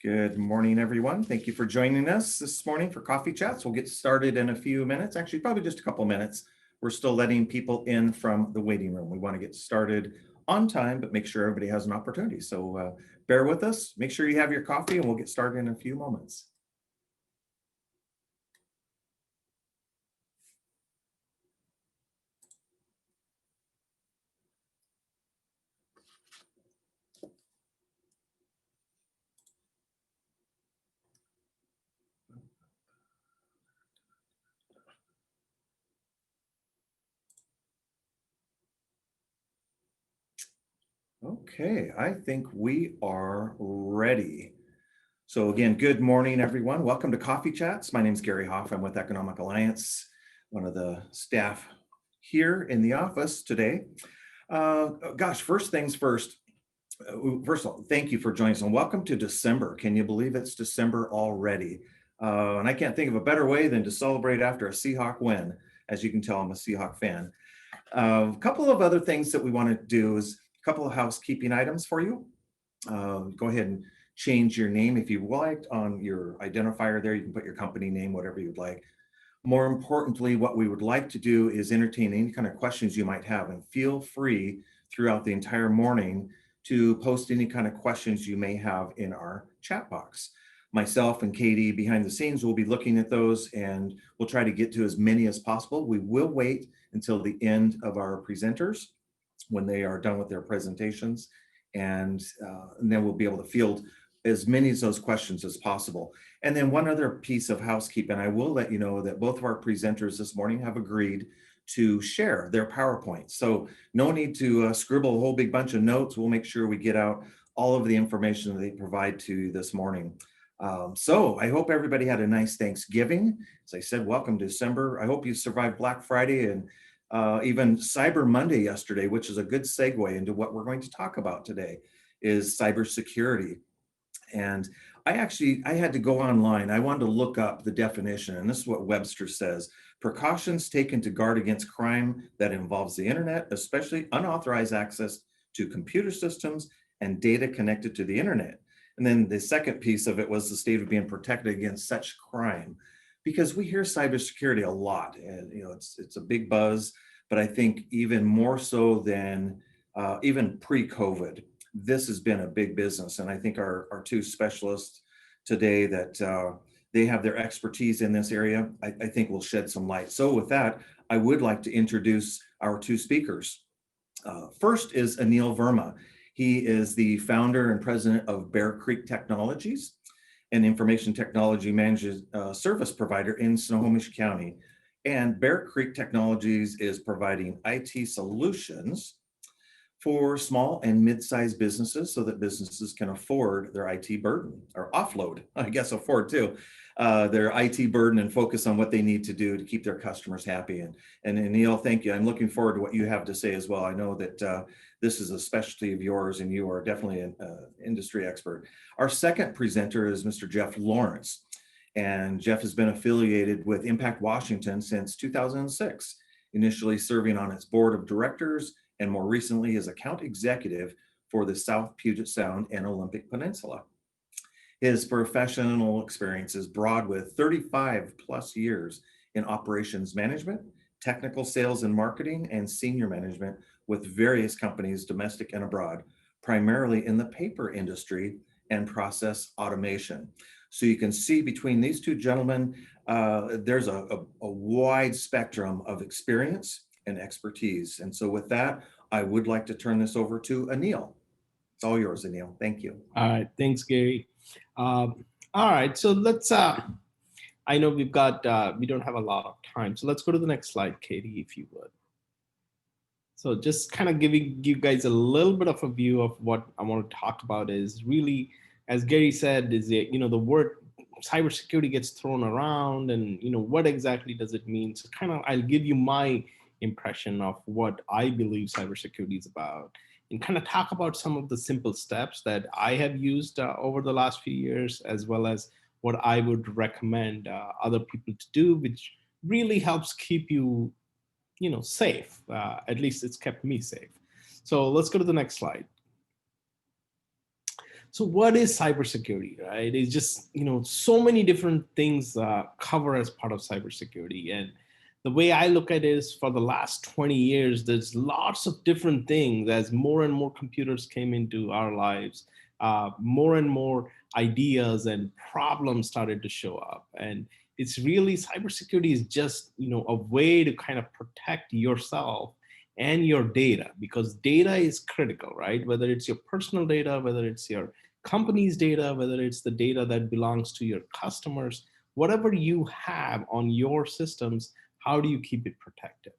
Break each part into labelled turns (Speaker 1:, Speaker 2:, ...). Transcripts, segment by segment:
Speaker 1: Good morning, everyone. Thank you for joining us this morning for Coffee Chats. We'll get started in a few minutes, actually probably just a couple minutes. We're still letting people in from the waiting room. We want to get started on time, but make sure everybody has an opportunity. So bear with us, make sure you have your coffee, and we'll get started in a few moments. Okay, I think we are ready. So again, good morning, everyone. Welcome to Coffee Chats. My name is Gary Hoff. I'm with Economic Alliance, one of the staff here in the office today. Gosh, first things first. First of all, thank you for joining us and welcome to December. Can you believe it's December already? And I can't think of a better way than to celebrate after a Seahawk win. As you can tell, I'm a Seahawk fan. A couple of other things that we want to do is a couple of housekeeping items for you. Go ahead and change your name if you like on your identifier there. You can put your company name, whatever you'd like. More importantly, what we would like to do is entertain any kind of questions you might have, and feel free throughout the entire morning to post any kind of questions you may have in our chat box. Myself and Katie behind the scenes will be looking at those, and we'll try to get to as many as possible. We will wait until the end of our presenters when they are done with their presentations, and then we'll be able to field as many of those questions as possible. And then one other piece of housekeeping, I will let you know that both of our presenters this morning have agreed to share their PowerPoint. So no need to scribble a whole big bunch of notes. We'll make sure we get out all of the information that they provide to you this morning. So I hope everybody had a nice Thanksgiving. As I said, welcome to December. I hope you survived Black Friday and even Cyber Monday yesterday, which is a good segue into what we're going to talk about today, is cybersecurity. And I had to go online. I wanted to look up the definition, and this is what Webster says: precautions taken to guard against crime that involves the internet, especially unauthorized access to computer systems and data connected to the internet. And then the second piece of it was the state of being protected against such crime, because we hear cybersecurity a lot, and it's a big buzz, but I think even more so than even pre-COVID, this has been a big business. And I think our two specialists today that they have their expertise in this area, I think will shed some light. So with that, I would like to introduce our two speakers. First is Anil Verma. He is the founder and president of Bear Creek Technologies, an information technology managed service provider in Snohomish County. And Bear Creek Technologies is providing IT solutions for small and mid-sized businesses so that businesses can afford their IT burden, or offload, I guess afford too, their IT burden and focus on what they need to do to keep their customers happy. And Neil, thank you. I'm looking forward to what you have to say as well. I know that this is a specialty of yours and you are definitely an industry expert. Our second presenter is Mr. Jeff Lawrence. And Jeff has been affiliated with Impact Washington since 2006, initially serving on its board of directors and more recently as account executive for the South Puget Sound and Olympic Peninsula. His professional experience is broad, with 35 plus years in operations management, technical sales and marketing, and senior management with various companies, domestic and abroad, primarily in the paper industry and process automation. So you can see between these two gentlemen, there's a wide spectrum of experience and expertise. And so with that, I would like to turn this over to Anil. It's all yours, Anil. Thank you.
Speaker 2: All right, thanks, Gary. All right, so let's, I know we don't have a lot of time, so let's go to the next slide, Katie, if you would. So just kind of giving you guys a little bit of a view of what I want to talk about is really, as Gary said, is the word cybersecurity gets thrown around, and what exactly does it mean? So kind of I'll give you my impression of what I believe cybersecurity is about, and kind of talk about some of the simple steps that I have used over the last few years, as well as what I would recommend other people to do, which really helps keep you, safe. At least it's kept me safe. So let's go to the next slide. So what is cybersecurity, right? It's just, so many different things cover as part of cybersecurity. And the way I look at it is for the last 20 years, there's lots of different things as more and more computers came into our lives, more and more ideas and problems started to show up. And it's really cybersecurity is just, a way to kind of protect yourself and your data, because data is critical, right? Whether it's your personal data, whether it's your company's data, whether it's the data that belongs to your customers, whatever you have on your systems, how do you keep it protected?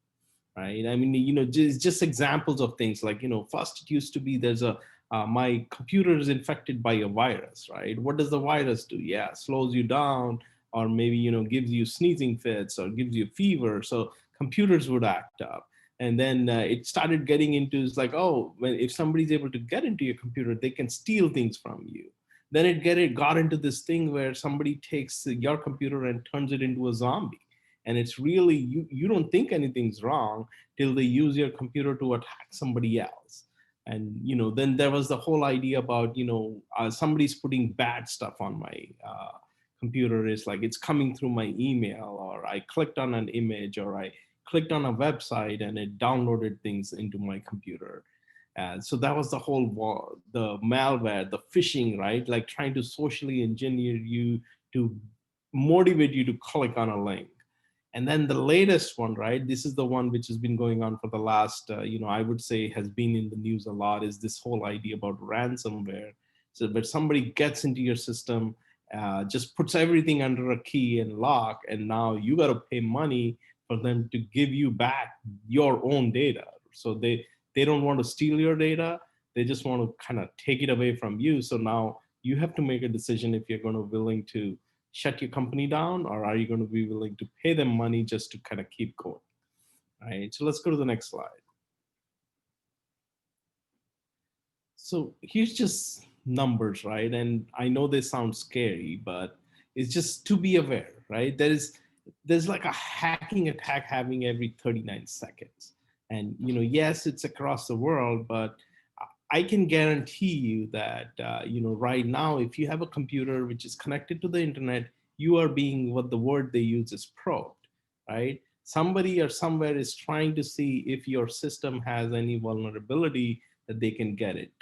Speaker 2: Right? I mean, just examples of things like, first it used to be there's a my computer is infected by a virus, right? What does the virus do? Yeah, slows you down, or maybe gives you sneezing fits or gives you fever. So computers would act up. And then it started getting into, it's like, oh, if somebody's able to get into your computer, they can steal things from you. Then it got into this thing where somebody takes your computer and turns it into a zombie, and it's really, you don't think anything's wrong till they use your computer to attack somebody else. And then there was the whole idea about somebody's putting bad stuff on my computer. Is like it's coming through my email, or I clicked on an image, or I clicked on a website and it downloaded things into my computer. So that was the whole the malware, the phishing, right? Like trying to socially engineer you to motivate you to click on a link. And then the latest one, right? This is the one which has been going on for the last, I would say has been in the news a lot, is this whole idea about ransomware. So that somebody gets into your system, just puts everything under a key and lock, and now you got to pay money for them to give you back your own data. So they don't want to steal your data. They just want to kind of take it away from you. So now you have to make a decision if you're going to willing to shut your company down, or are you going to be willing to pay them money just to kind of keep going, right? So let's go to the next slide. So here's just numbers, right? And I know they sound scary, but it's just to be aware, right? There's like a hacking attack having every 39 seconds. And yes, it's across the world, but I can guarantee you that right now, if you have a computer which is connected to the internet, you are being, what the word they use is, probed, right? Somebody or somewhere is trying to see if your system has any vulnerability that they can get it.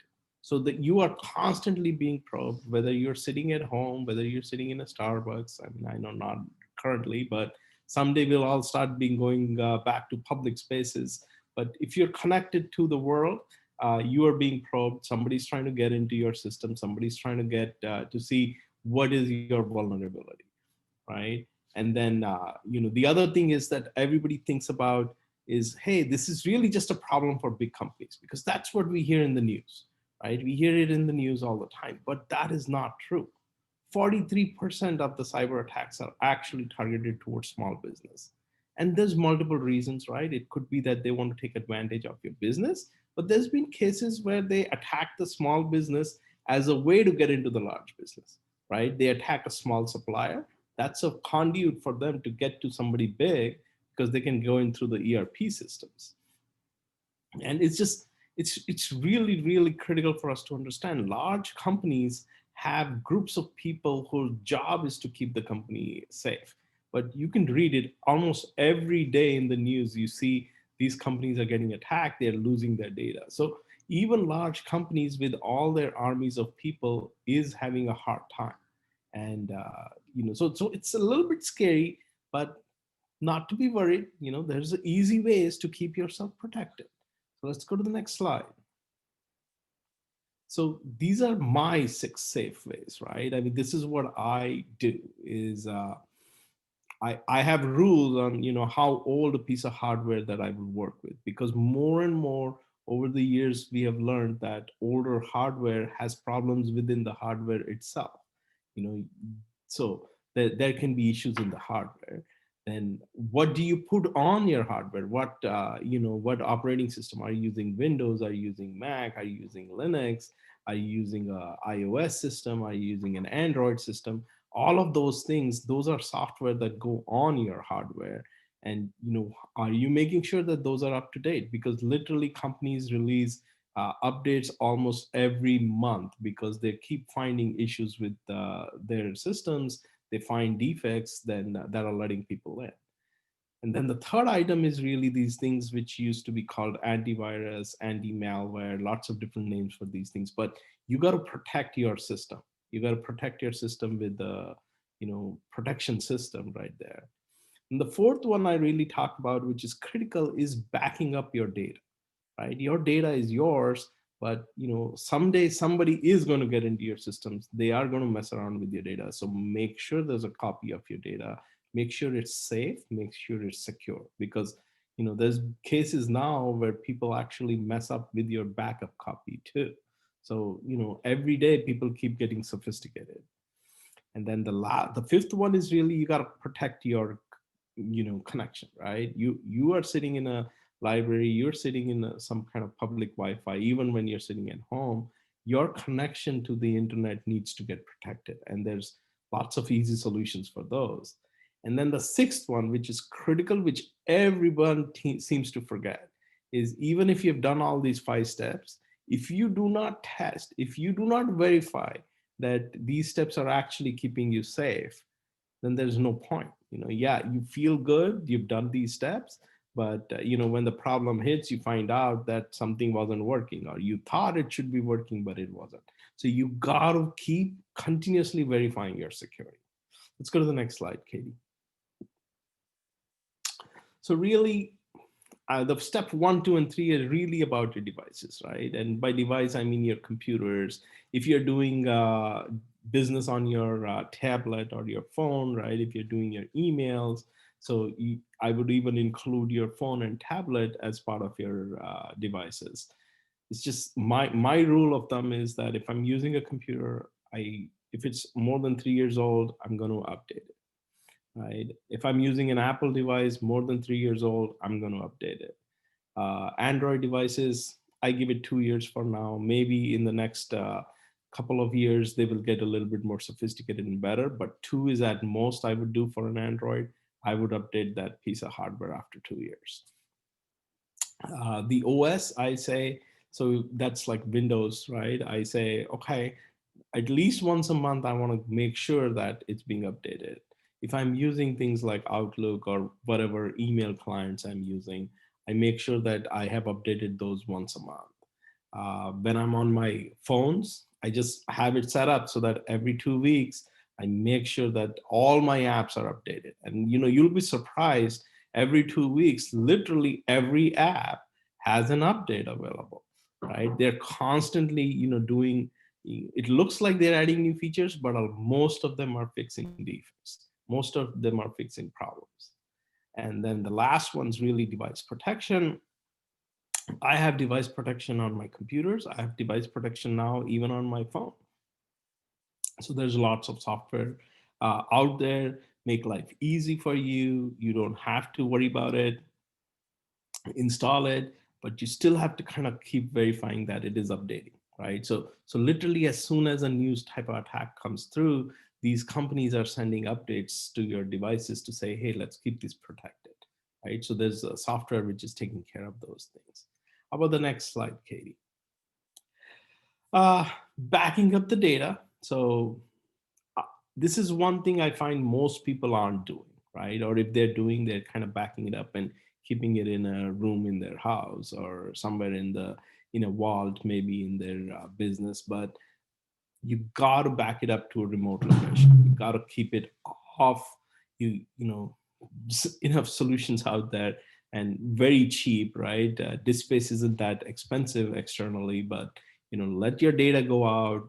Speaker 2: So that you are constantly being probed, whether you're sitting at home, whether you're sitting in a Starbucks. I mean, I know not currently, but someday we'll all start being going back to public spaces. But if you're connected to the world, you are being probed. Somebody's trying to get into your system. Somebody's trying to get to see what is your vulnerability, right? And then the other thing is that everybody thinks about is, hey, this is really just a problem for big companies, because that's what we hear in the news, right? We hear it in the news all the time, but that is not true. 43% of the cyber attacks are actually targeted towards small business. And there's multiple reasons, right? It could be that they want to take advantage of your business, but there's been cases where they attack the small business as a way to get into the large business, right? They attack a small supplier. That's a conduit for them to get to somebody big, because they can go in through the ERP systems. And it's really, really critical for us to understand. Large companies have groups of people whose job is to keep the company safe. But you can read it almost every day in the news. You see these companies are getting attacked, they're losing their data. So even large companies with all their armies of people is having a hard time. And so it's a little bit scary, but not to be worried. There's easy ways to keep yourself protected. So let's go to the next slide. So these are my 6 safe ways, right? I mean, this is what I do is I have rules on, how old a piece of hardware that I will work with, because more and more over the years, we have learned that older hardware has problems within the hardware itself, you know, so there can be issues in the hardware. Then what do you put on your hardware? What operating system are you using? Windows? Are you using Mac? Are you using Linux? Are you using a iOS system? Are you using an Android system? All of those things, those are software that go on your hardware. And are you making sure that those are up to date? Because literally companies release updates almost every month because they keep finding issues with their systems. They find defects then that are letting people in. And then the third item is really these things which used to be called antivirus, anti-malware, lots of different names for these things. But you got to protect your system. You got to protect your system with the, protection system right there. And the fourth one I really talk about, which is critical, is backing up your data, right? Your data is yours, but someday somebody is going to get into your systems. They are going to mess around with your data. So make sure there's a copy of your data. Make sure it's safe. Make sure it's secure, because there's cases now where people actually mess up with your backup copy too. So every day people keep getting sophisticated. And then the fifth one is really you got to protect your connection, right? You are sitting in a library, you're sitting in some kind of public Wi-Fi. Even when you're sitting at home, your connection to the internet needs to get protected, and there's lots of easy solutions for those. And then the sixth one, which is critical, which everyone seems to forget, is even if you've done all these 5 steps, if you do not test, if you do not verify that these steps are actually keeping you safe, then there's no point. Yeah, you feel good, you've done these steps, but when the problem hits, you find out that something wasn't working, or you thought it should be working, but it wasn't. So you got to keep continuously verifying your security. Let's go to the next slide, Katie. So really, the step 1, 2, and 3 are really about your devices, right? And by device, I mean your computers. If you're doing business on your tablet or your phone, right? If you're doing your emails, so I would even include your phone and tablet as part of your devices. It's just my rule of thumb is that if I'm using a computer, if it's more than 3 years old, I'm going to update it. Right? If I'm using an Apple device more than 3 years old, I'm going to update it. Android devices, I give it 2 years for now. Maybe in the next couple of years, they will get a little bit more sophisticated and better, but 2 is at most I would do for an Android. I would update that piece of hardware after 2 years. The OS, I say, so that's like Windows, right? I say, okay, at least once a month, I want to make sure that it's being updated. If I'm using things like Outlook or whatever email clients I'm using, I make sure that I have updated those once a month. When I'm on my phones, I just have it set up so that every 2 weeks, I make sure that all my apps are updated. And you'll be surprised, every 2 weeks, literally every app has an update available, right? They're constantly, doing, it looks like they're adding new features, but most of them are fixing defects. Most of them are fixing problems. And then the last one's really device protection. I have device protection on my computers. I have device protection now, even on my phone. So there's lots of software out there, make life easy for you. You don't have to worry about it, install it, but you still have to kind of keep verifying that it is updating, right? So literally as soon as a new type of attack comes through, these companies are sending updates to your devices to say, hey, let's keep this protected, right? So there's a software which is taking care of those things. How about the next slide, Katie? Backing up the data. So this is one thing I find most people aren't doing, right? Or if they're doing, they're kind of backing it up and keeping it in a room in their house or somewhere in a vault, maybe in their business. But you got to back it up to a remote location. You got to keep it off. Enough solutions out there and very cheap, right? Disk space isn't that expensive externally, but let your data go out.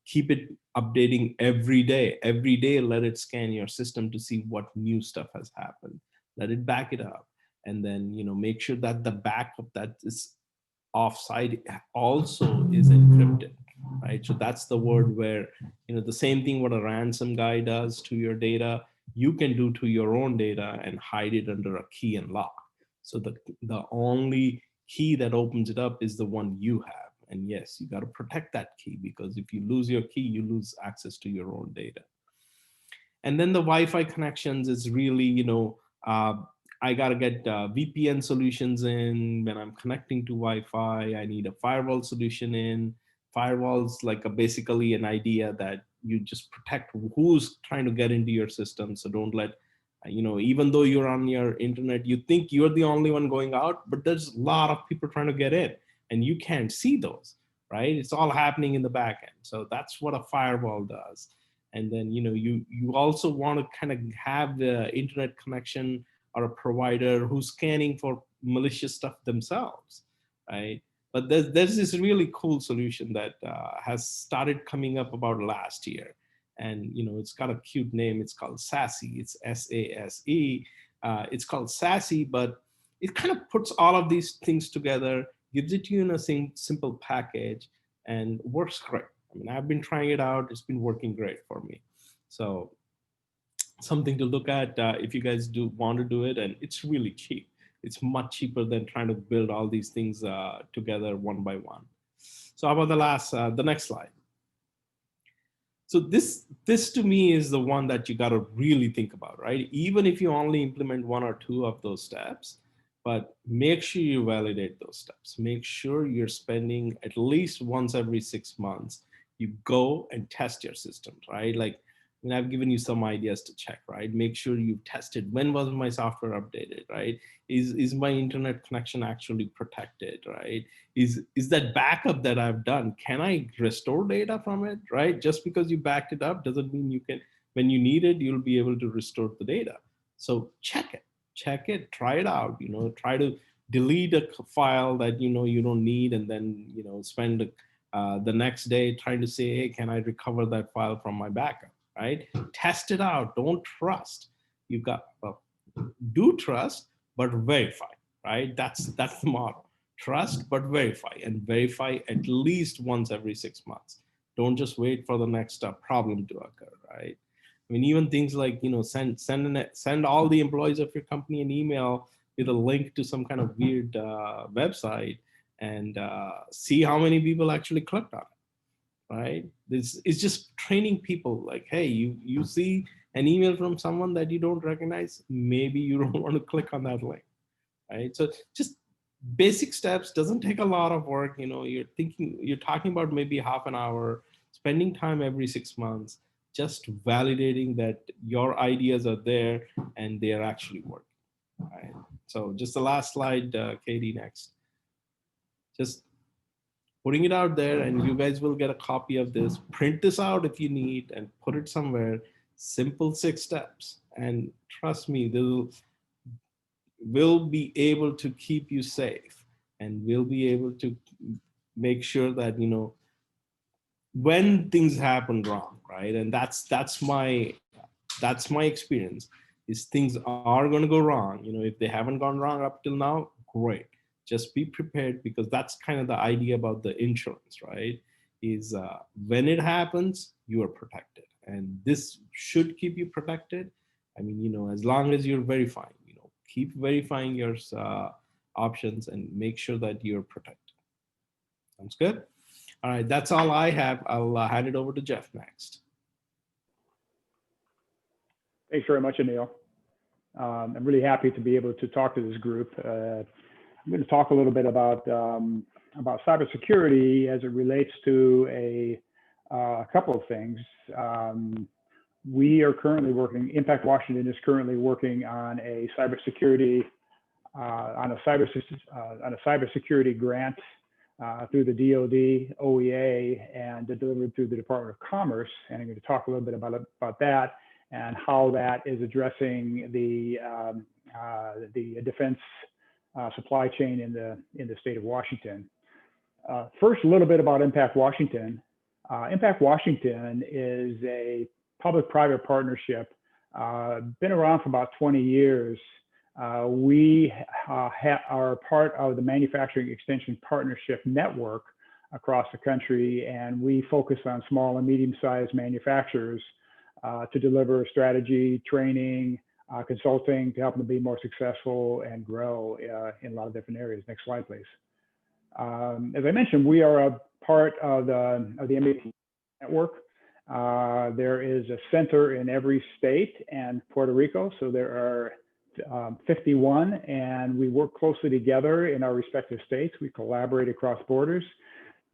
Speaker 2: Keep it updating every day. Every day, let it scan your system to see what new stuff has happened. Let it back it up, and then make sure that the backup that is offsite also is encrypted, right? So that's the word where the same thing what a ransom guy does to your data, you can do to your own data and hide it under a key and lock. So the only key that opens it up is the one you have. And yes, you got to protect that key, because if you lose your key, you lose access to your own data. And then the Wi-Fi connections is really, I got to get VPN solutions in when I'm connecting to Wi-Fi. I need a firewall solution in. Firewalls like basically an idea that you just protect who's trying to get into your system. So don't let, even though you're on your internet, you think you're the only one going out, but there's a lot of people trying to get in and you can't see those, right? It's all happening in the back end. So that's what a firewall does. And then, you also want to kind of have the internet connection or a provider who's scanning for malicious stuff themselves, right? But there's this really cool solution that has started coming up about last year. And it's got a cute name. It's called SASE. It's SASE. It's called SASE, but it kind of puts all of these things together, gives it to you in a simple package, and works great. I mean, I've been trying it out. It's been working great for me. So something to look at if you guys do want to do it, and it's really cheap. It's much cheaper than trying to build all these things together one by one. So how about the next slide? So this to me is the one that you got to really think about, right? Even if you only implement one or two of those steps, but make sure you validate those steps. Make sure you're spending at least once every 6 months, you go and test your systems, right? Like, I've given you some ideas to check, right? Make sure you've tested, when was my software updated, right? Is my internet connection actually protected, right? Is that backup that I've done, can I restore data from it, right? Just because you backed it up doesn't mean you can, when you need it, you'll be able to restore the data. So check it, try it out, try to delete a file that you don't need, and then spend the next day trying to say, hey, can I recover that file from my backup, right? Test it out. Don't trust. Do trust, but verify, right? That's the model. Trust, but verify, and verify at least once every 6 months. Don't just wait for the next problem to occur, right? I mean, even things like, send all the employees of your company an email with a link to some kind of weird website, and see how many people actually clicked on it, right? This is just training people. Like, hey, you see an email from someone that you don't recognize, maybe you don't want to click on that link, right? So just basic steps, doesn't take a lot of work. You're talking about maybe half an hour, spending time every 6 months, just validating that your ideas are there and they are actually working, right? So just the last slide, Katie, next. Just putting it out there, and you guys will get a copy of this. Print this out if you need and put it somewhere. Simple 6 steps, and trust me, will be able to keep you safe, and will be able to make sure that when things happen wrong, right? And that's my experience, is things are going to go wrong. If they haven't gone wrong up till now, great. Just be prepared, because that's kind of the idea about the insurance, right? Is when it happens, you are protected, and this should keep you protected. I mean, as long as you're verifying, keep verifying your options and make sure that you're protected. Sounds good? All right, that's all I have. I'll hand it over to Jeff next.
Speaker 3: Thanks very much, Anil. I'm really happy to be able to talk to this group. I'm going to talk a little bit about cybersecurity as it relates to a couple of things. We are currently working, Impact Washington is currently working on a cybersecurity grant through the DoD, OEA, and delivered through the Department of Commerce. And I'm going to talk a little bit about that and how that is addressing the defense supply chain in the state of Washington. First, a little bit about Impact Washington. Impact Washington is a public-private partnership, been around for about 20 years. We are part of the Manufacturing Extension Partnership Network across the country, and we focus on small and medium-sized manufacturers to deliver strategy, training, consulting to help them be more successful and grow in a lot of different areas. Next slide, please. As I mentioned, we are a part of the MAP network. There is a center in every state and Puerto Rico, so there are 51, and we work closely together in our respective states. We collaborate across borders,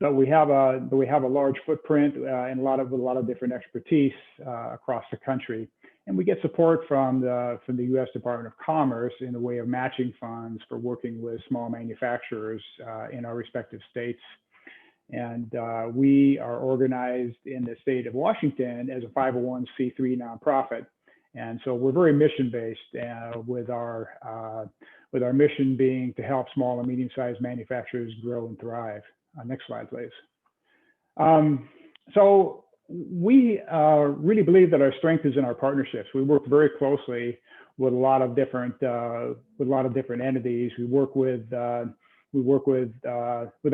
Speaker 3: but we have a large footprint and a lot of different expertise across the country. And we get support from the U.S. Department of Commerce in the way of matching funds for working with small manufacturers in our respective states. And we are organized in the state of Washington as a 501c3 nonprofit. And so we're very mission-based with our mission being to help small and medium-sized manufacturers grow and thrive. Next slide, please. So we really believe that our strength is in our partnerships. We work very closely with a lot of different entities. We work with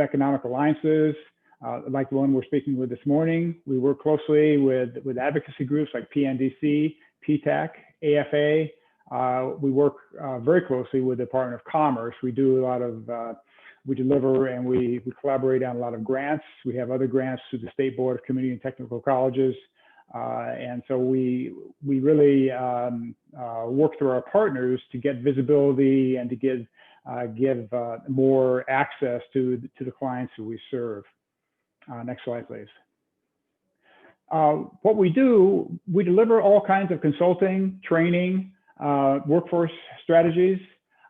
Speaker 3: economic alliances, like the one we're speaking with this morning. We work closely with advocacy groups like PNDC, PTAC, AFA. We work very closely with the Department of Commerce. We do a lot of, we deliver and we collaborate on a lot of grants. We have other grants through the State Board of Community and Technical Colleges. And so we really work through our partners to get visibility and to give more access to the clients that we serve. Next slide, please. What we do, we deliver all kinds of consulting, training, workforce strategies,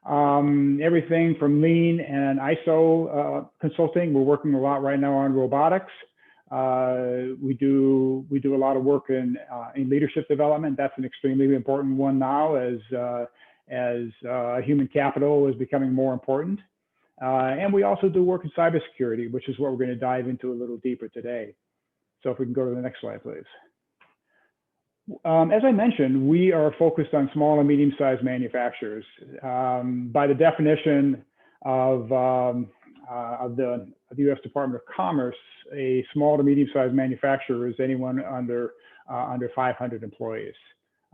Speaker 3: everything from lean and ISO consulting. We're working a lot right now on robotics. We do a lot of work in leadership development. That's an extremely important one now as human capital is becoming more important. And we also do work in cybersecurity, which is what we're going to dive into a little deeper today. So if we can go to the next slide, please. As I mentioned, we are focused on small and medium-sized manufacturers. By the definition of the U.S. Department of Commerce, a small to medium-sized manufacturer is anyone under 500 employees.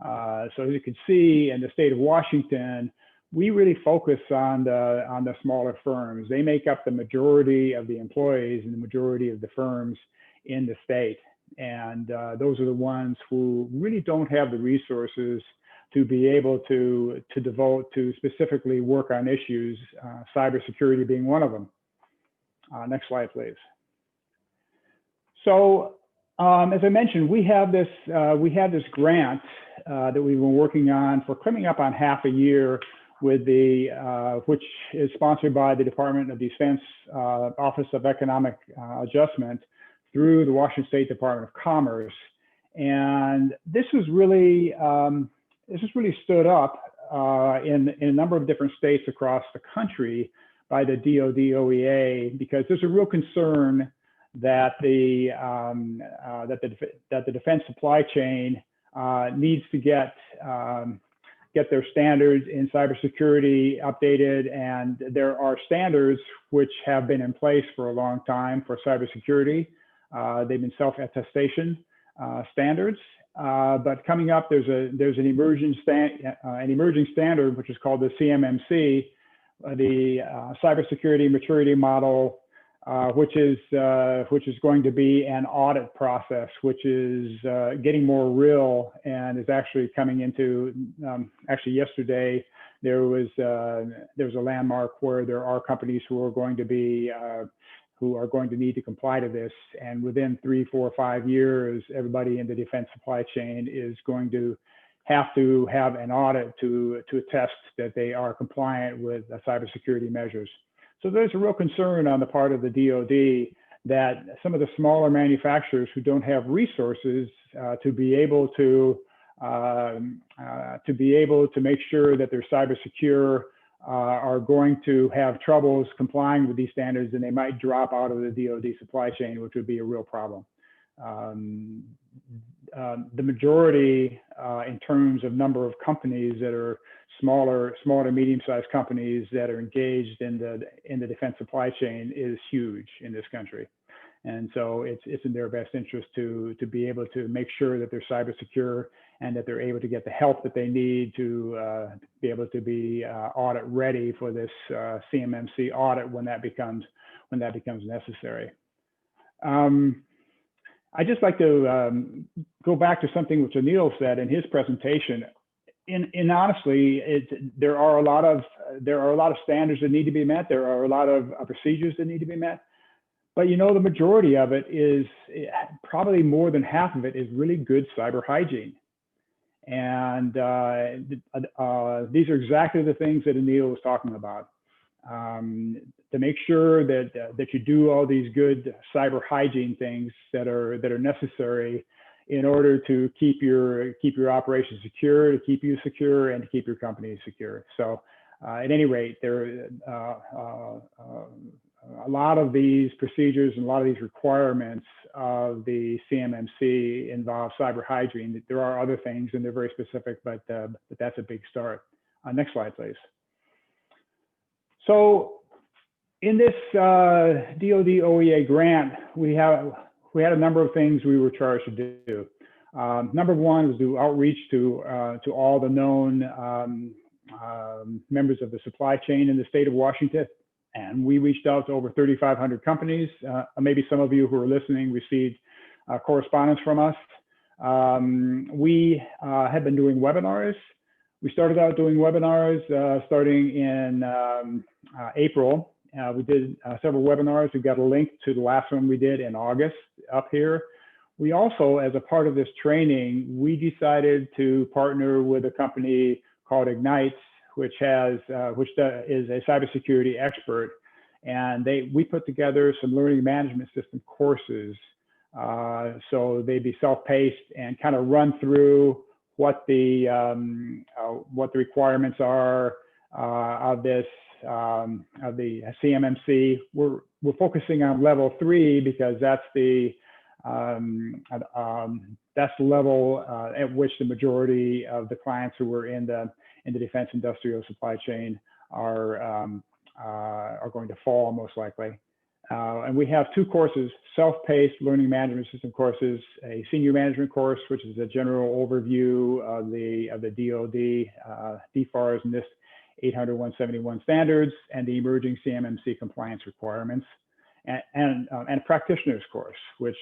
Speaker 3: So as you can see, in the state of Washington, we really focus on the smaller firms. They make up the majority of the employees and the majority of the firms in the state. And those are the ones who really don't have the resources to be able to devote to specifically work on issues, cybersecurity being one of them. Next slide, please. So as I mentioned, we have this grant that we've been working on for coming up on half a year with which is sponsored by the Department of Defense Office of Economic Adjustment through the Washington State Department of Commerce. And this was really stood up in a number of different states across the country by the DoD OEA, because there's a real concern that the defense supply chain needs to get their standards in cybersecurity updated. And there are standards which have been in place for a long time for cybersecurity. They've been self-attestation standards, but coming up, there's an emerging standard which is called the CMMC, the Cybersecurity Maturity Model, which is going to be an audit process, which is getting more real and is actually coming into. Actually, yesterday there was a landmark where there are companies who are going to need to comply to this, and within 3, 4, 5 years, everybody in the defense supply chain is going to have an audit to attest that they are compliant with cybersecurity measures. So there's a real concern on the part of the DoD that some of the smaller manufacturers who don't have resources to be able to make sure that they're cyber secure are going to have troubles complying with these standards, and they might drop out of the DoD supply chain, which would be a real problem. The majority in terms of number of companies that are smaller to medium-sized companies that are engaged in the defense supply chain is huge in this country. And so it's in their best interest to be able to make sure that they're cyber secure and that they're able to get the help that they need to be able to be audit ready for this CMMC audit when that becomes necessary. I'd just like to go back to something which Anil said in his presentation. in honestly, there are a lot of standards that need to be met. There are a lot of procedures that need to be met. But the majority of it is, probably more than half of it is really good cyber hygiene. And these are exactly the things that Anil was talking about. To make sure that you do all these good cyber hygiene things that are necessary in order to keep your operations secure, to keep you secure, and to keep your company secure. So, at any rate, there a lot of these procedures and a lot of these requirements of the CMMC involve cyber hygiene. There are other things, and they're very specific, but that's a big start. Next slide, please. So, in this DoD OEA grant, we had a number of things we were charged to do. Number one was do outreach to all the known members of the supply chain in the state of Washington. And we reached out to over 3,500 companies. Maybe some of you who are listening received correspondence from us. We have been doing webinars. We started out doing webinars starting in April. We did several webinars. We've got a link to the last one we did in August up here. We also, as a part of this training, we decided to partner with a company called Ignite, which is a cybersecurity expert, and we put together some learning management system courses. So they'd be self-paced and kind of run through what the requirements are of this of the CMMC. We're focusing on level 3 because that's the level at which the majority of the clients who were in the defense industrial supply chain are going to fall most likely. And we have 2 courses, self-paced learning management system courses, a senior management course, which is a general overview of the DoD, DFARS, and NIST 800-171 standards, and the emerging CMMC compliance requirements, and a practitioner's course, which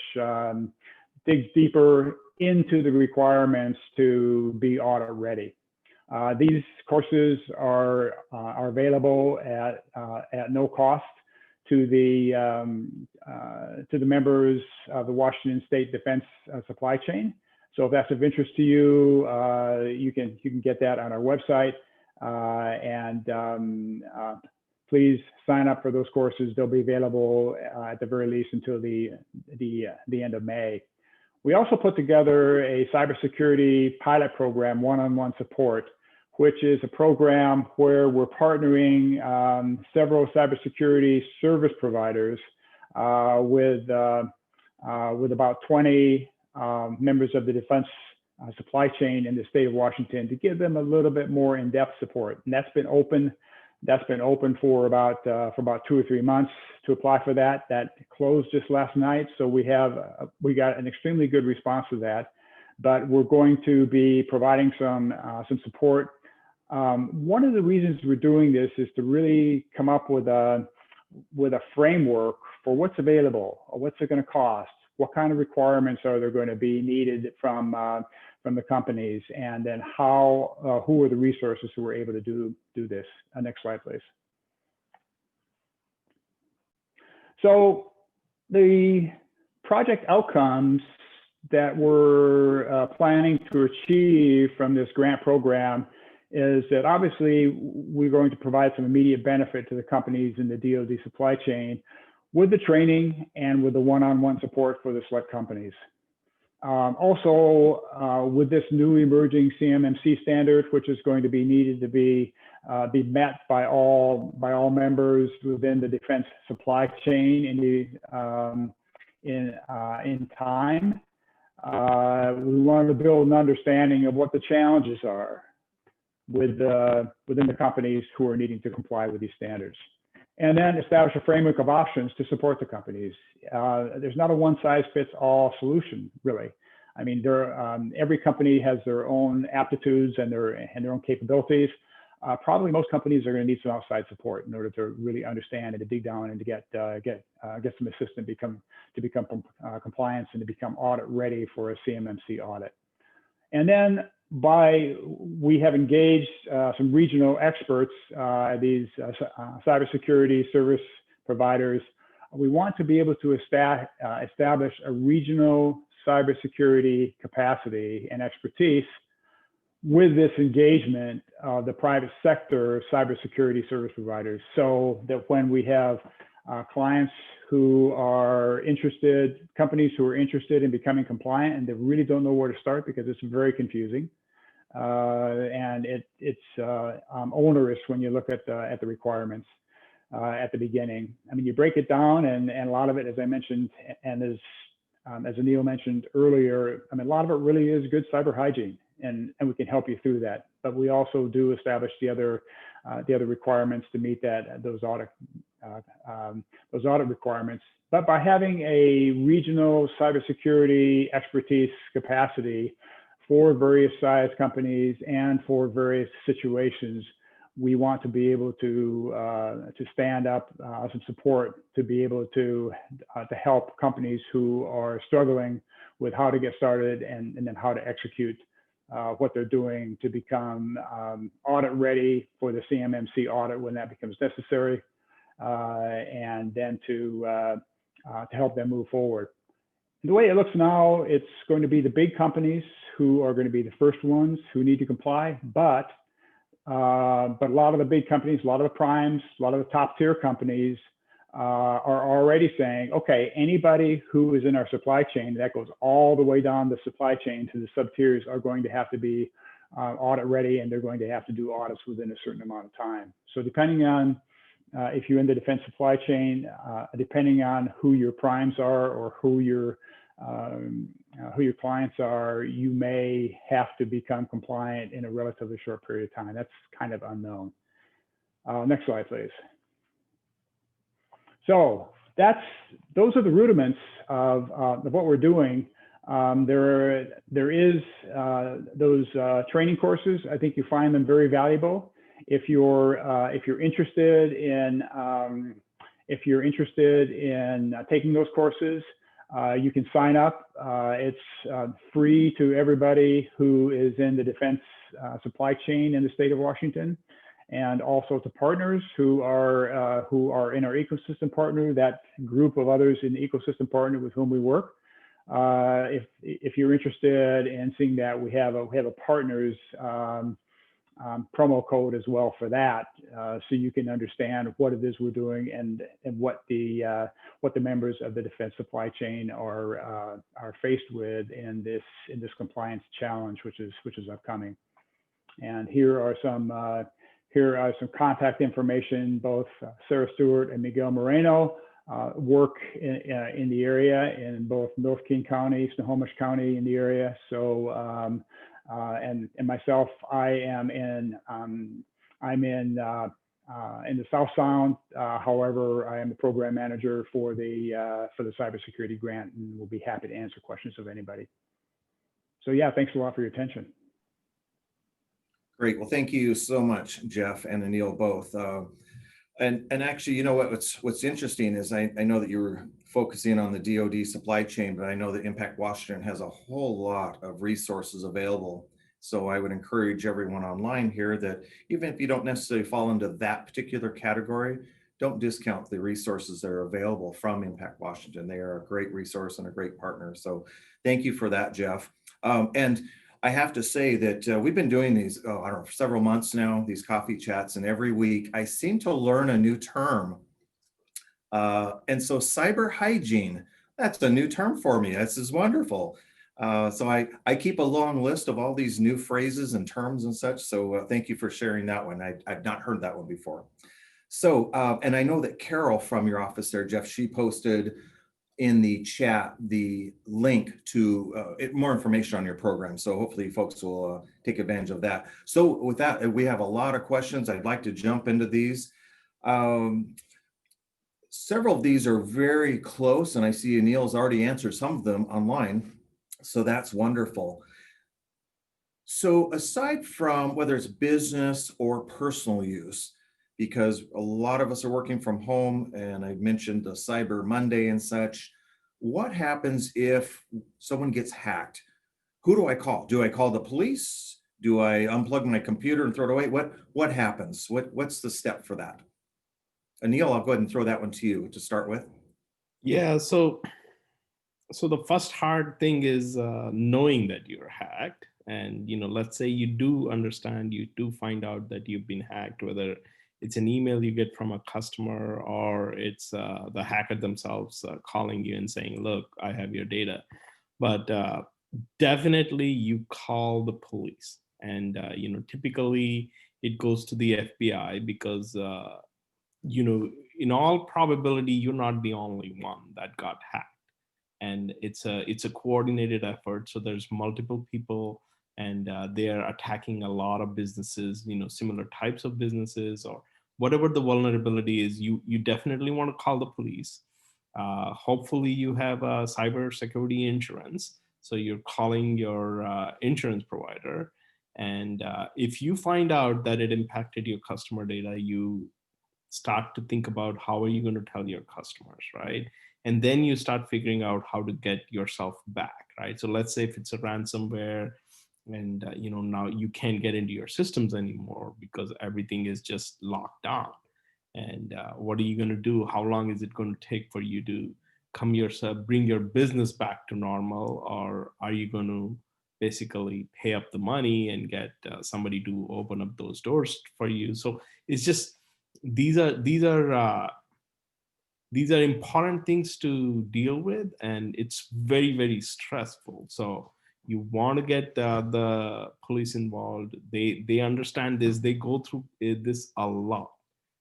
Speaker 3: digs deeper into the requirements to be audit ready. These courses are available at no cost to the members of the Washington State Defense Supply Chain. So if that's of interest to you, you can get that on our website, and please sign up for those courses. They'll be available at the very least until the end of May. We also put together a cybersecurity pilot program, one-on-one support, which is a program where we're partnering several cybersecurity service providers with about 20 members of the defense supply chain in the state of Washington to give them a little bit more in-depth support. And that's been open for about 2 or 3 months to apply for that. That closed just last night, so we got an extremely good response to that. But we're going to be providing some support. One of the reasons we're doing this is to really come up with a framework for what's available, or what's it going to cost, what kind of requirements are there going to be needed from the companies, and then who are the resources who are able to do this. Next slide, please. So the project outcomes that we're planning to achieve from this grant program is that obviously we're going to provide some immediate benefit to the companies in the DoD supply chain with the training and with the one-on-one support for the select companies. Also, with this new emerging CMMC standard, which is going to be needed to be met by all members within the defense supply chain in time, we want to build an understanding of what the challenges are within the companies who are needing to comply with these standards, and then establish a framework of options to support the companies. There's not a one-size-fits-all solution, really. I mean, every company has their own aptitudes and their own capabilities. Probably most companies are going to need some outside support in order to really understand and to dig down and to get some assistance to become compliant and to become audit ready for a CMMC audit. And then we have engaged some regional experts, these cybersecurity service providers. We want to be able to establish a regional cybersecurity capacity and expertise with this engagement of the private sector cybersecurity service providers, so that when we have clients who are interested, companies who are interested in becoming compliant and they really don't know where to start because it's very confusing, and it's onerous when you look at the requirements at the beginning. I mean, you break it down, and a lot of it, as I mentioned, and as Anil mentioned earlier, I mean, a lot of it really is good cyber hygiene, and we can help you through that. But we also do establish the other requirements to meet those audit requirements. But by having a regional cybersecurity expertise capacity for various size companies and for various situations, we want to be able to stand up some support to be able to help companies who are struggling with how to get started and then how to execute what they're doing to become audit ready for the CMMC audit when that becomes necessary, and then to help them move forward. The way it looks now, it's going to be the big companies who are going to be the first ones who need to comply, but a lot of the big companies, a lot of the primes, a lot of the top tier companies are already saying, okay, anybody who is in our supply chain, that goes all the way down the supply chain to the sub tiers, are going to have to be audit ready, and they're going to have to do audits within a certain amount of time. So depending on if you're in the defense supply chain, depending on who your primes are or who your clients are, you may have to become compliant in a relatively short period of time. That's kind of unknown. Next slide, please. So those are the rudiments of what we're doing. There is those training courses. I think you find them very valuable. If you're interested in taking those courses, you can sign up. It's free to everybody who is in the defense supply chain in the state of Washington, and also to partners who are in our ecosystem partner, that group of others in the ecosystem partner with whom we work. If you're interested in seeing that, we have a partners promo code as well for that, so you can understand what it is we're doing and what the members of the defense supply chain are faced with in this compliance challenge, which is upcoming. And here are some contact information. Both Sarah Stewart and Miguel Moreno work in the area in both North King County, Snohomish County in the area. So and myself, I'm in the South Sound. However, I am the program manager for the cybersecurity grant, and we'll be happy to answer questions of anybody. So yeah, thanks a lot for your attention.
Speaker 1: Great. Well, thank you so much, Jeff and Anil, both. And actually, you know what's interesting is I know that you were focusing on the DoD supply chain, but I know that Impact Washington has a whole lot of resources available. So I would encourage everyone online here that even if you don't necessarily fall into that particular category, don't discount the resources that are available from Impact Washington. They are a great resource and a great partner. So thank you for that, Jeff. And I have to say that we've been doing these, I don't know, for several months now, these coffee chats, and every week I seem to learn a new term. And so cyber hygiene, that's a new term for me. This is wonderful. So I keep a long list of all these new phrases and terms and such. So thank you for sharing that one. I've not heard that one before. So, and I know that Carol from your office there, Jeff, she posted in the chat the link to more information on your program. So hopefully folks will take advantage of that. So with that, we have a lot of questions. I'd like to jump into these. Several of these are very close, and I see Anil's already answered some of them online. So that's wonderful. So aside from whether it's business or personal use, because a lot of us are working from home, and I mentioned the Cyber Monday and such, what happens if someone gets hacked? Who do I call? Do I call the police? Do I unplug my computer and throw it away? What happens? What's the step for that? Anil, I'll go ahead and throw that one to you to start with.
Speaker 2: Yeah, so the first hard thing is knowing that you're hacked. And let's say you do understand, you do find out that you've been hacked, whether it's an email you get from a customer or it's the hacker themselves calling you and saying, look, I have your data. But definitely you call the police. And typically it goes to the FBI, because in all probability you're not the only one that got hacked. And it's a coordinated effort, so there's multiple people, and they're attacking a lot of businesses, similar types of businesses, or whatever the vulnerability is. You definitely want to call the police. Hopefully you have a cybersecurity insurance, so you're calling your insurance provider. And if you find out that it impacted your customer data, you start to think about how are you going to tell your customers, right? And then you start figuring out how to get yourself back, right? So let's say if it's a ransomware, and now you can't get into your systems anymore because everything is just locked down. And what are you going to do? How long is it going to take for you to bring your business back to normal? Or are you going to basically pay up the money and get somebody to open up those doors for you? So it's just, these are important things to deal with, and it's very, very stressful. So you want to get the police involved. They understand this. They go through this a lot,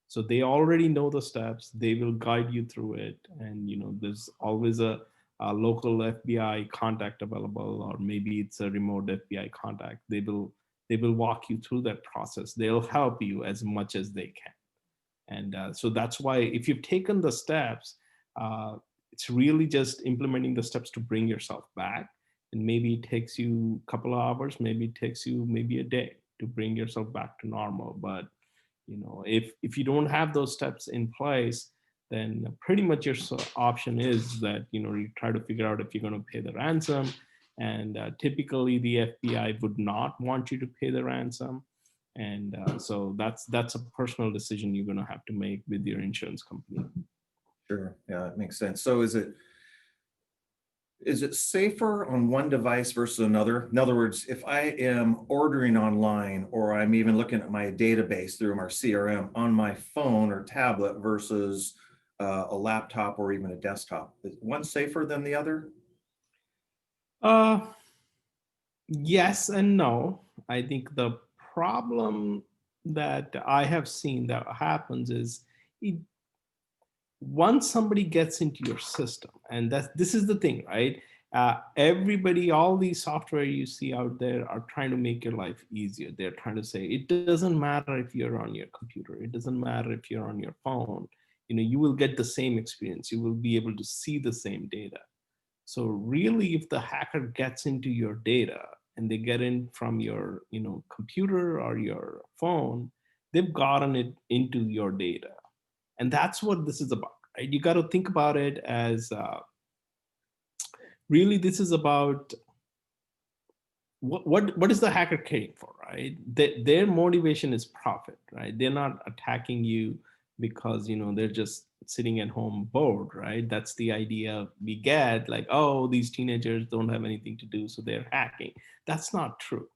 Speaker 2: so they already know the steps. They will guide you through it. And there's always a local FBI contact available, or maybe it's a remote FBI contact. They will walk you through that process. They'll help you as much as they can. And so that's why, if you've taken the steps, it's really just implementing the steps to bring yourself back. And maybe it takes you a couple of hours, maybe it takes you maybe a day to bring yourself back to normal. But if you don't have those steps in place, then pretty much your option is that you try to figure out if you're going to pay the ransom. And typically the FBI would not want you to pay the ransom. And so that's a personal decision you're going to have to make with your insurance company.
Speaker 1: Sure. Yeah, it makes sense. So is it safer on one device versus another? In other words, if I am ordering online, or I'm even looking at my database through our CRM on my phone or tablet versus a laptop or even a desktop, is one safer than the other?
Speaker 2: Yes and no. I think the problem that I have seen that happens is, it, once somebody gets into your system, and this is the thing, right? Everybody, all these software you see out there are trying to make your life easier. They're trying to say it doesn't matter if you're on your computer, it doesn't matter if you're on your phone. You will get the same experience. You will be able to see the same data. So really, if the hacker gets into your data, and they get in from your computer or your phone, they've gotten it into your data. And that's what this is about, right? You got to think about it as really, this is about what is the hacker caring for, right? Their motivation is profit, right? They're not attacking you because they're just sitting at home bored, right? That's the idea we get, like, oh, these teenagers don't have anything to do, so they're hacking. That's not true,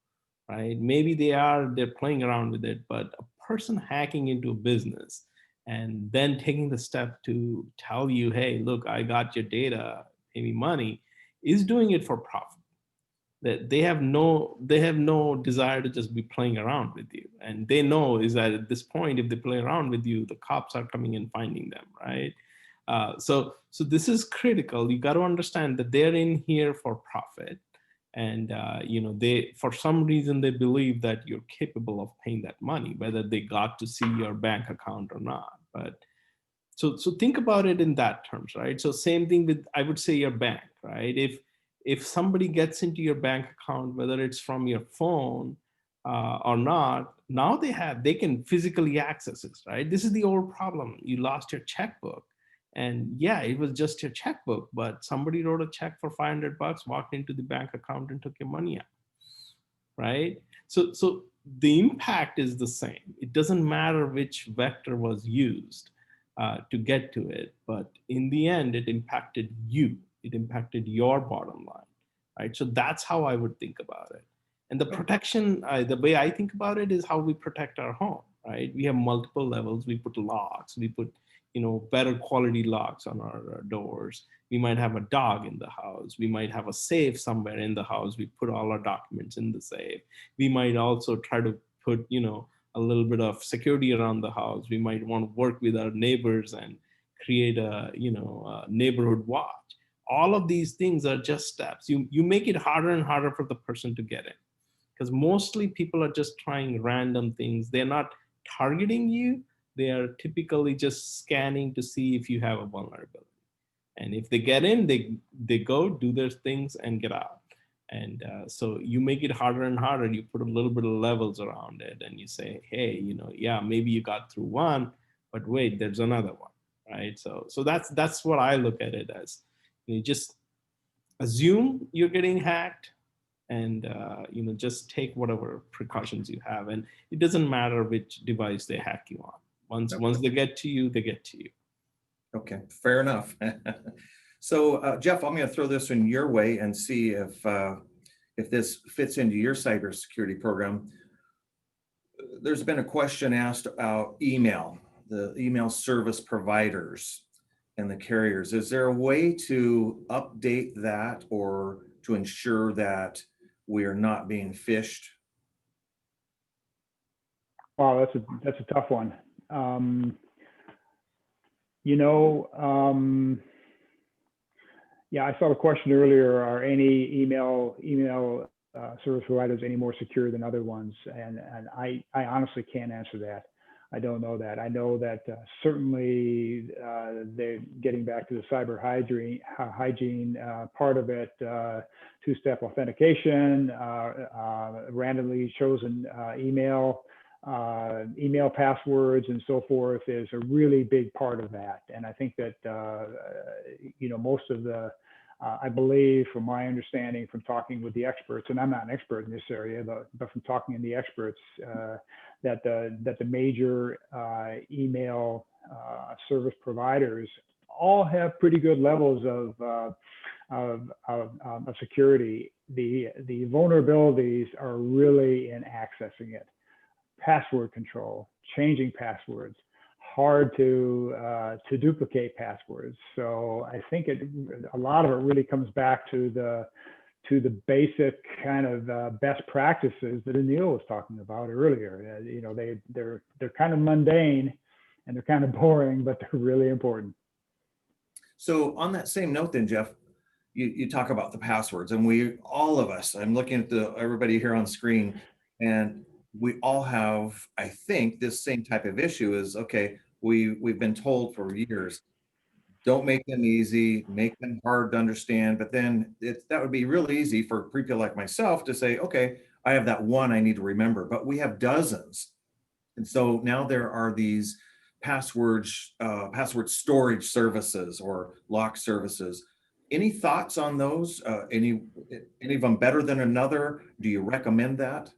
Speaker 2: right? Maybe they're playing around with it, but a person hacking into a business and then taking the step to tell you, hey, look, I got your data, pay me money, is doing it for profit. That they have no desire to just be playing around with you. And they know is that at this point, if they play around with you, the cops are coming and finding them, right? So this is critical. You got to understand that they're in here for profit. And they, for some reason, they believe that you're capable of paying that money, whether they got to see your bank account or not. But so think about it in that terms, right? So same thing with, I would say, your bank, right? If somebody gets into your bank account, whether it's from your phone or not, now they can physically access it, right? This is the old problem. You lost your checkbook, and yeah, it was just your checkbook, but somebody wrote a check for $500, walked into the bank account and took your money out, right? So the impact is the same. It doesn't matter which vector was used to get to it, but in the end, it impacted you. It impacted your bottom line, right? So that's how I would think about it. And the protection, the way I think about it is how we protect our home, right? We have multiple levels. We put locks. We put, better quality locks on our doors. We might have a dog in the house. We might have a safe somewhere in the house. We put all our documents in the safe. We might also try to put, a little bit of security around the house. We might want to work with our neighbors and create a neighborhood watch. All of these things are just steps. You make it harder and harder for the person to get in, because mostly people are just trying random things. They're not targeting you. They are typically just scanning to see if you have a vulnerability. And if they get in, they go do their things and get out. And so you make it harder and harder. You put a little bit of levels around it, and you say, hey, yeah, maybe you got through one, but wait, there's another one, right? So that's what I look at it as. You just assume you're getting hacked, and just take whatever precautions you have. And it doesn't matter which device they hack you on. Once they get to you, they get to you.
Speaker 1: Okay, fair enough. So Jeff, I'm going to throw this in your way and see if this fits into your cybersecurity program. There's been a question asked about email, the email service providers and the carriers. Is there a way to update that or to ensure that we are not being phished?
Speaker 3: Wow, that's a tough one. Yeah, I saw the question earlier, are any email service providers any more secure than other ones? And I honestly can't answer that. I don't know that. I know that certainly they're getting back to the cyber hygiene part of it, two-step authentication, randomly chosen email passwords and so forth is a really big part of that. And I think that, most of the, I believe from my understanding from talking with the experts, and I'm not an expert in this area, but from talking to the experts, that the major email service providers all have pretty good levels of security. The vulnerabilities are really in accessing it. Password control, changing passwords, hard to duplicate passwords. So I think a lot of it really comes back to the basic kind of best practices that Anil was talking about earlier. They're kind of mundane and they're kind of boring, but they're really important.
Speaker 1: So on that same note then, Jeff, you talk about the passwords, and all of us, I'm looking at everybody here on screen, and we all have, I think, this same type of issue is, okay, we've been told for years, don't make them easy, make them hard to understand. But then that would be really easy for people like myself to say, okay, I have that one I need to remember, but we have dozens. And so now there are these password storage services or lock services. Any thoughts on those? Any of them better than another? Do you recommend that?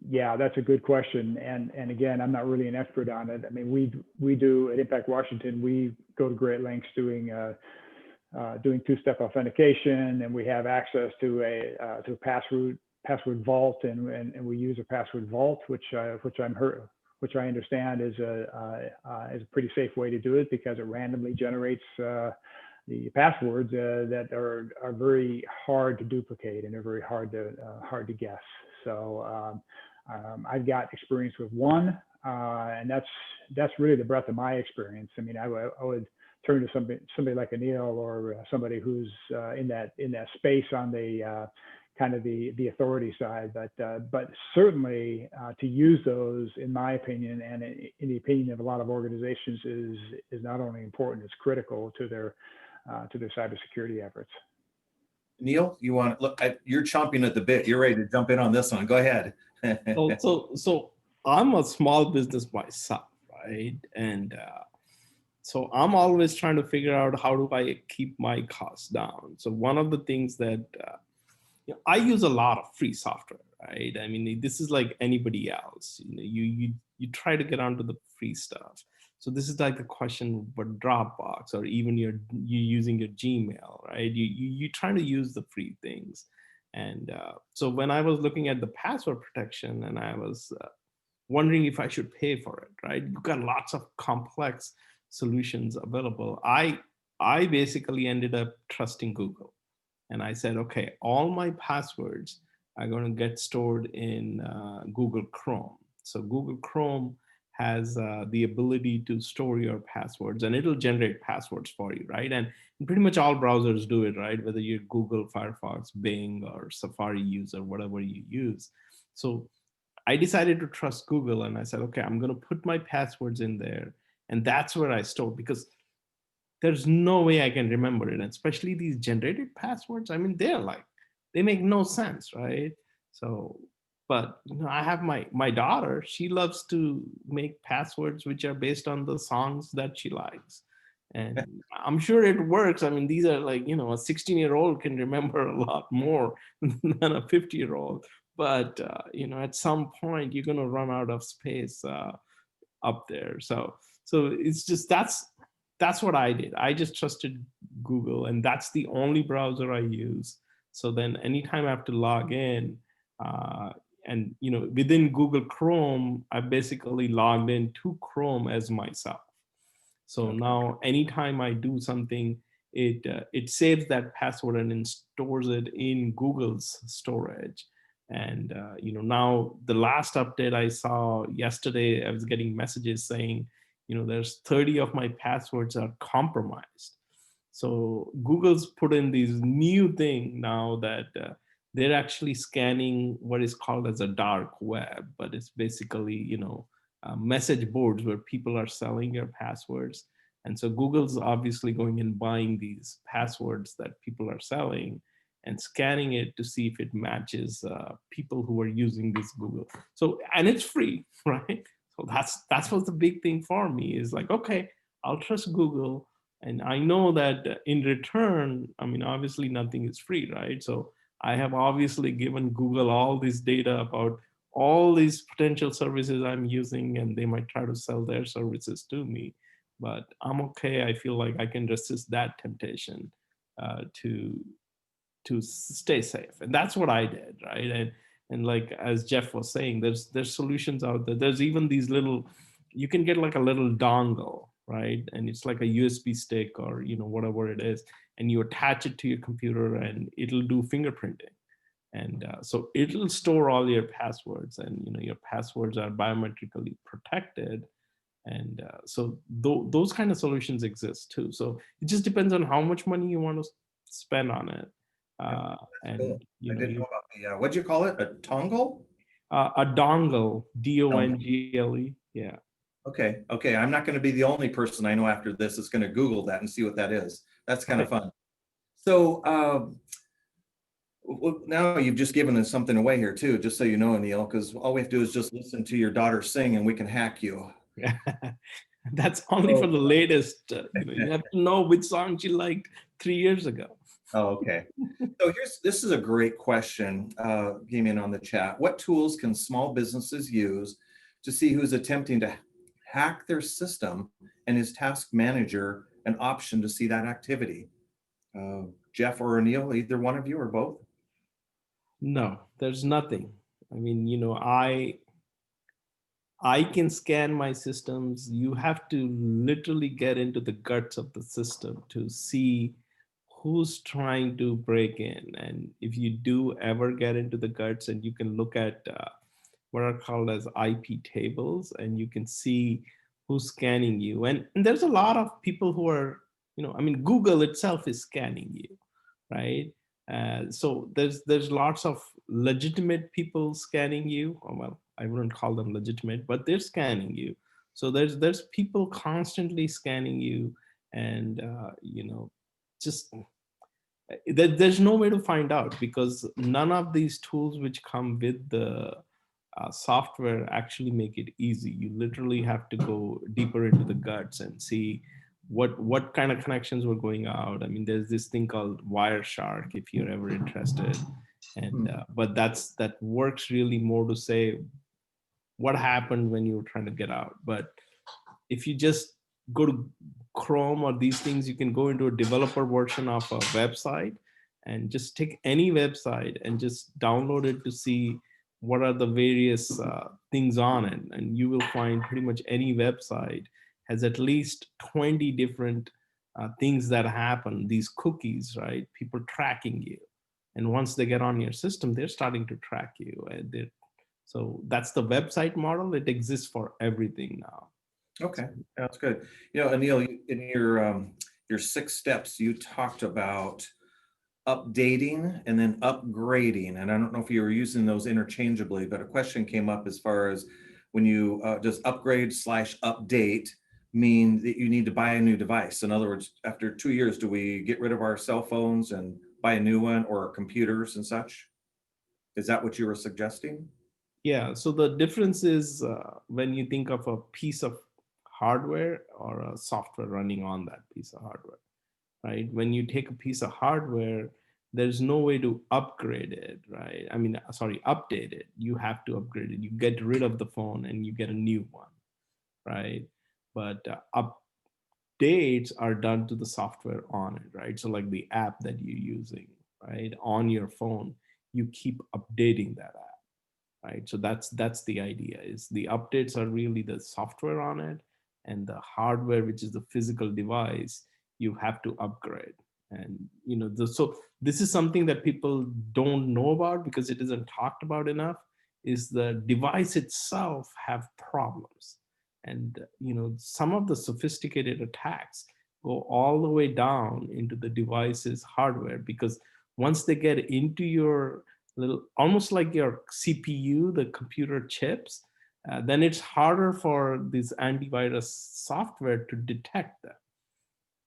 Speaker 3: Yeah, that's a good question. And again, I'm not really an expert on it. I mean, we do at Impact Washington, we go to great lengths doing two-step authentication, and we have access to a password vault, and we use a password vault, which I understand is a pretty safe way to do it, because it randomly generates the passwords that are very hard to duplicate and are very hard to guess. So I've got experience with one, and that's really the breadth of my experience. I mean, I would turn to somebody like Anil or somebody who's in that space on the kind of the authority side, but certainly to use those, in my opinion, and in the opinion of a lot of organizations, is not only important, it's critical to their cybersecurity efforts.
Speaker 1: Neil, you want to look? You're chomping at the bit. You're ready to jump in on this one. Go ahead.
Speaker 2: So I'm a small business myself, right? And so I'm always trying to figure out, how do I keep my costs down? So one of the things that I use a lot of free software. right? I mean, this is like anybody else. You try to get onto the free stuff. So this is like the question for Dropbox or even you using your Gmail, right? You try to use the free things. And so when I was looking at the password protection and I was wondering if I should pay for it, right? You've got lots of complex solutions available. I basically ended up trusting Google. And I said, okay, all my passwords are going to get stored in Google Chrome. So Google Chrome has the ability to store your passwords and it'll generate passwords for you, right? And pretty much all browsers do it, right? Whether you're Google, Firefox, Bing, or Safari user, whatever you use. So I decided to trust Google and I said, okay, I'm going to put my passwords in there. And that's where I store because there's no way I can remember it. And especially these generated passwords. I mean, they make no sense, right? So, but I have my daughter, she loves to make passwords which are based on the songs that she likes. And I'm sure it works. I mean, these are like, a 16-year-old can remember a lot more than a 50-year-old. But, at some point you're going to run out of space up there. So it's just, that's what I did. I just trusted Google and that's the only browser I use. So then anytime I have to log in and, within Google Chrome, I basically logged in to Chrome as myself. So
Speaker 1: Okay.
Speaker 2: now anytime I do something, it saves that password and then stores it in Google's storage. And now the last update I saw yesterday, I was getting messages saying, there's 30 of my passwords are compromised. So Google's put in this new thing now that they're actually scanning what is called as a dark web, but it's basically, message boards where people are selling your passwords. And so Google's obviously going and buying these passwords that people are selling and scanning it to see if it matches people who are using this Google. So, and it's free, right? So that's what's the big thing for me is like, okay, I'll trust Google. And I know that in return, I mean, obviously nothing is free, right? So I have obviously given Google all this data about all these potential services I'm using, and they might try to sell their services to me. But I'm okay. I feel like I can resist that temptation to stay safe, and that's what I did, right? And like as Jeff was saying, there's solutions out there. There's even these little, you can get like a little dongle, right? And it's like a USB stick or whatever it is, and you attach it to your computer, and it'll do fingerprinting. And so it'll store all your passwords, and your passwords are biometrically protected. And so those kind of solutions exist too. So it just depends on how much money you want to spend on it.
Speaker 1: Yeah,
Speaker 2: And
Speaker 1: cool. I didn't know about the what'd you call it? A dongle?
Speaker 2: a dongle, DONGLE. Yeah.
Speaker 1: Okay. I'm not going to be the only person I know after this is going to Google that and see what that is. That's kind of fun. So well, now you've just given us something away here too, just so you know, Anil, because all we have to do is just listen to your daughter sing and we can hack you.
Speaker 2: That's only for the latest. You have to know which song she liked 3 years ago.
Speaker 1: Oh, okay. So this is a great question came in on the chat. What tools can small businesses use to see who's attempting to hack their system, and is Task Manager an option to see that activity? Jeff or Anil, either one of you or both?
Speaker 2: No, there's nothing. I mean, I can scan my systems. You have to literally get into the guts of the system to see who's trying to break in. And if you do ever get into the guts, and you can look at what are called as IP tables, and you can see who's scanning you. And there's a lot of people who are, I mean, Google itself is scanning you, right? So there's lots of legitimate people scanning you. Oh, well, I wouldn't call them legitimate, but they're scanning you. So there's people constantly scanning you, and just there's no way to find out, because none of these tools which come with the software actually make it easy. You literally have to go deeper into the guts and see what kind of connections were going out. I mean, there's this thing called Wireshark, if you're ever interested. And but that works really more to say what happened when you were trying to get out. But if you just go to Chrome or these things, you can go into a developer version of a website and just take any website and just download it to see what are the various things on it. And you will find pretty much any website has at least 20 different things that happen, these cookies, right? People tracking you. And once they get on your system, they're starting to track you. So that's the website model. It exists for everything now.
Speaker 1: Okay, that's good. You know, Anil, in your 6 steps, you talked about updating and then upgrading. And I don't know if you were using those interchangeably, but a question came up as far as when you does upgrade/update mean that you need to buy a new device? In other words, after 2 years, do we get rid of our cell phones and buy a new one, or computers and such? Is that what you were suggesting?
Speaker 2: Yeah, so the difference is when you think of a piece of hardware or a software running on that piece of hardware, right? When you take a piece of hardware, there's no way to upgrade it, right? I mean, sorry, update it. You have to upgrade it. You get rid of the phone and you get a new one, right? But updates are done to the software on it, right? So like the app that you're using, right, on your phone, you keep updating that app. Right, so that's the idea. Is the updates are really the software on it, and the hardware, which is the physical device, you have to upgrade. And so this is something that people don't know about because it isn't talked about enough. Is the device itself have problems, and some of the sophisticated attacks go all the way down into the device's hardware, because once they get into your little, almost like your CPU, the computer chips, then it's harder for this antivirus software to detect them.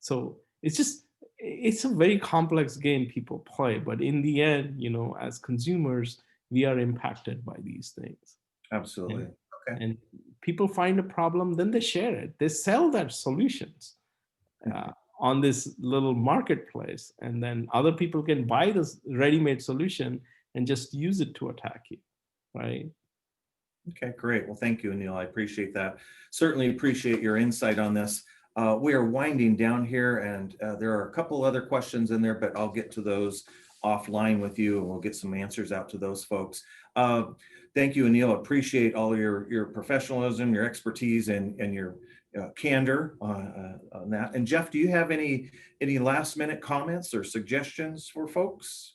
Speaker 2: So it's a very complex game people play, but in the end, as consumers, we are impacted by these things.
Speaker 1: Absolutely. Okay.
Speaker 2: And people find a problem, then they share it. They sell their solutions on this little marketplace, and then other people can buy this ready-made solution and just use it to attack you, right?
Speaker 1: Okay, great. Well, thank you, Anil. I appreciate that. Certainly appreciate your insight on this. We are winding down here, and there are a couple other questions in there, but I'll get to those offline with you, and we'll get some answers out to those folks. Thank you, Anil. Appreciate all your professionalism, your expertise, and your candor on that. And Jeff, do you have any last minute comments or suggestions for folks?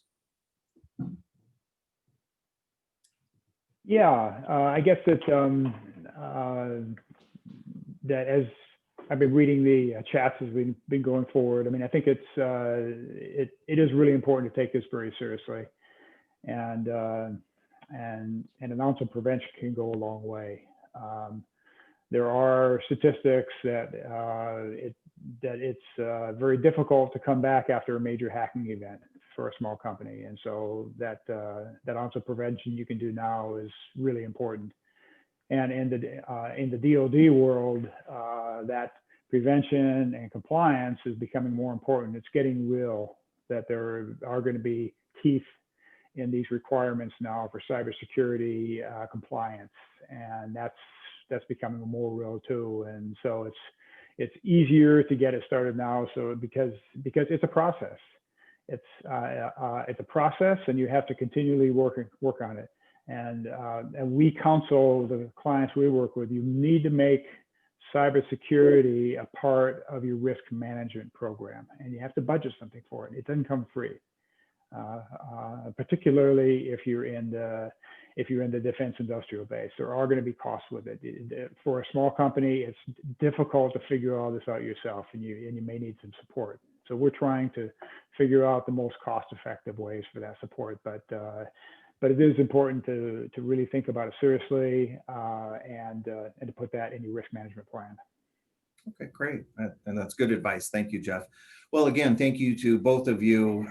Speaker 3: Yeah, I guess that that as I've been reading the chats as we've been going forward, I mean, I think it is really important to take this very seriously, and an ounce of prevention can go a long way. There are statistics that it's very difficult to come back after a major hacking event for a small company, and so that ounce of prevention you can do now is really important. And in the DoD world, that prevention and compliance is becoming more important. It's getting real that there are going to be teeth in these requirements now for cybersecurity compliance, and that's becoming more real too. And so it's easier to get it started now. So because it's a process. It's a process, and you have to continually work on it. And we counsel the clients we work with, you need to make cybersecurity a part of your risk management program, and you have to budget something for it. It doesn't come free, particularly if you're in the defense industrial base. There are going to be costs with it. For a small company, it's difficult to figure all this out yourself, and you may need some support. So we're trying to figure out the most cost-effective ways for that support, but it is important to really think about it seriously and to put that in your risk management plan.
Speaker 1: Okay, great. And that's good advice. Thank you, Jeff. Well, again, thank you to both of you,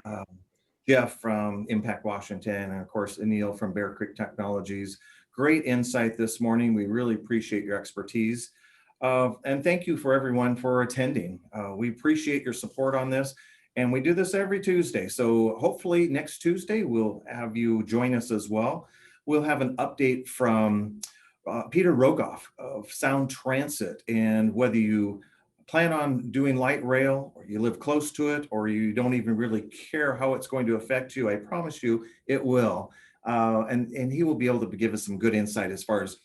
Speaker 1: Jeff from Impact Washington, and of course, Anil from Bear Creek Technologies. Great insight this morning. We really appreciate your expertise. And thank you for everyone for attending. We appreciate your support on this. And we do this every Tuesday. So hopefully next Tuesday, we'll have you join us as well. We'll have an update from Peter Rogoff of Sound Transit. And whether you plan on doing light rail, or you live close to it, or you don't even really care how it's going to affect you, I promise you it will. And he will be able to give us some good insight as far as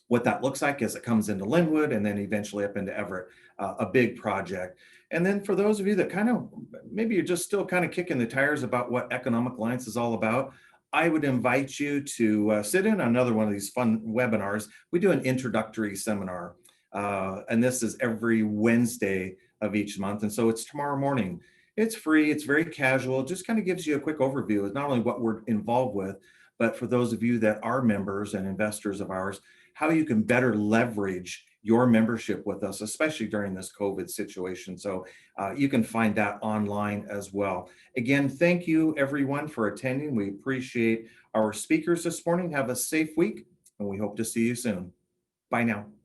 Speaker 1: what that looks like as it comes into Linwood and then eventually up into Everett, a big project. And then for those of you that kind of, maybe you're just still kind of kicking the tires about what Economic Alliance is all about, I would invite you to sit in on another one of these fun webinars. We do an introductory seminar, and this is every Wednesday of each month. And so it's tomorrow morning. It's free, it's very casual, it just kind of gives you a quick overview of not only what we're involved with, but for those of you that are members and investors of ours, how you can better leverage your membership with us, especially during this COVID situation. So you can find that online as well. Again, thank you everyone for attending. We appreciate our speakers this morning. Have a safe week, and we hope to see you soon. Bye now.